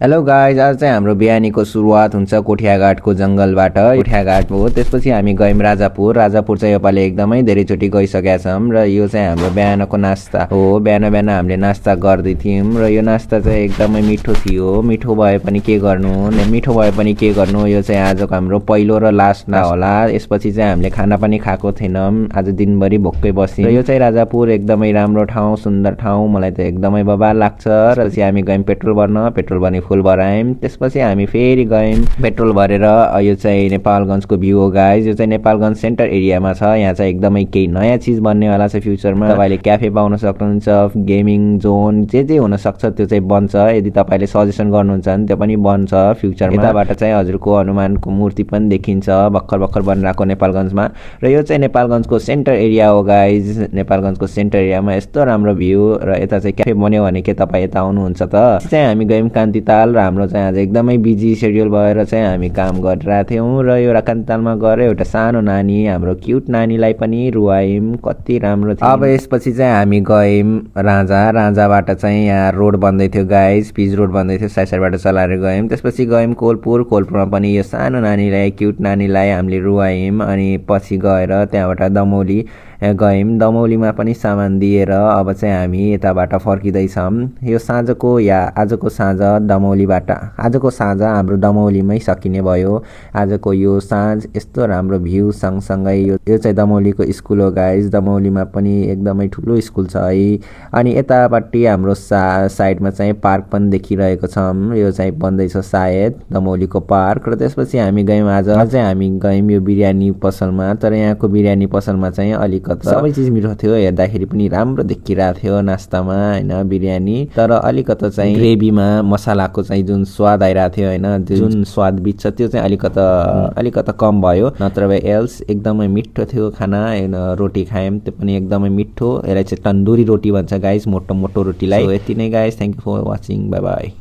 Hello guys, आज चाहिँ हाम्रो बिहानीको सुरुवात हुन्छ कोठियाघाटको जङ्गलबाट। कोठियाघाट हो, त्यसपछि हामी गयौँ राजापुर। राजापुर चाहिँ योपालि एकदमै धेरैचोटि गइसकेका छौँ र यो चाहिँ हाम्रो बिहानको नास्ता हो। बिहान बिहान हामीले नास्ता गर्दै थियौँ र यो नास्ता चाहिँ एकदमै मिठो थियो। मिठो भए पनि के गर्नु, यो चाहिँ आजको हाम्रो पहिलो र लास्ट ना होला। यसपछि चाहिँ हामीले खाना पनि खाएको थिएनौँ, आज दिनभरि भोकै बस्यौँ। र यो चाहिँ राजापुर एकदमै राम्रो ठाउँ, सुन्दर ठाउँ, मलाई त एकदमै बबाल लाग्छ। र त्यसपछि हामी गयौँ पेट्रोल भर्ने फुल भरायौँ। त्यसपछि हामी फेरि गयौँ पेट्रोल भरेर। यो चाहिँ नेपालगञ्जको भ्यू हो गाइज। यो चाहिँ नेपालगञ्ज सेन्टर एरियामा छ। यहाँ चाहिँ एकदमै केही नयाँ चिज बन्नेवाला छ फ्युचरमा। तपाईँले क्याफे पाउन सक्नुहुन्छ, गेमिङ जोन जे हुनसक्छ त्यो चाहिँ बन्छ। यदि तपाईँले सजेसन गर्नुहुन्छ भने त्यो पनि बन्छ फ्युचरमा। यताबाट चाहिँ हजुरको हनुमानको मूर्ति पनि देखिन्छ भर्खर बनिरहेको नेपालगञ्जमा। र यो चाहिँ नेपालगञ्जको सेन्टर एरिया हो गाइज। नेपालगञ्जको सेन्टर एरियामा यस्तो राम्रो भ्यू। र यता चाहिँ क्याफे बन्यो भने के तपाईँ यता आउनुहुन्छ त? चाहिँ हामी गयौँ कान्तिताल र हाम्रो चाहिँ आज एकदमै बिजी सेड्युल भएर चाहिँ हामी काम गरिरहेको थियौँ। र यो कान्तितालमा गएर एउटा सानो नानी, हाम्रो क्युट नानीलाई पनि रुवायौँ, कति राम्रो थियो। अब यसपछि चाहिँ हामी गयौँ राजाबाट चाहिँ यहाँ रोड बन्दै थियो गाइज, पिच रोड बन्दै थियो, साइडबाट चलाएर गयौँ। त्यसपछि गयौँ कोलपुरमा पनि यो सानो नानीलाई, क्युट नानीलाई हामीले रुवायौँ। अनि पछि गएर त्यहाँबाट दमौली गयौँ। दमौलीमा पनि सामान दिएर अब चाहिँ हामी यताबाट फर्किँदैछौँ। यो आजको साँझ आजको साँझ हाम्रो दमौलीमै सकिने भयो। आजको यो साँझ यस्तो राम्रो भ्यू सँगसँगै यो चाहिँ दमौलीको स्कुल हो गाइज। दमौलीमा पनि एकदमै ठुलो स्कुल छ है। अनि यतापट्टि हाम्रो साइडमा चाहिँ पार्क पनि देखिरहेको छौँ। यो चाहिँ बन्दैछ सायद दमौलीको पार्क। र त्यसपछि हामी गयौँ आज हामी गयौँ यो बिरयानी पसलमा। तर यहाँको बिरयानी पसलमा चाहिँ अलिकति सबै चिज मिठो थियो, हेर्दाखेरि पनि राम्रो देखिरहेको थियो नास्तामा होइन बिरयानी। तर अलिकति चाहिँ ग्रेभीमा मसालाको चाहिँ जुन स्वाद आइरहेको थियो होइन, जुन स्वाद बित्छ त्यो चाहिँ अलिकति कम भयो। नत्र भए एल्स एकदमै मिठो थियो खाना। रोटी खायौँ, त्यो पनि एकदमै मिठो। यसलाई चाहिँ तन्दुरी रोटी भन्छ गाइज, मोटो रोटीलाई। यति नै guys, thank you for watching, bye by.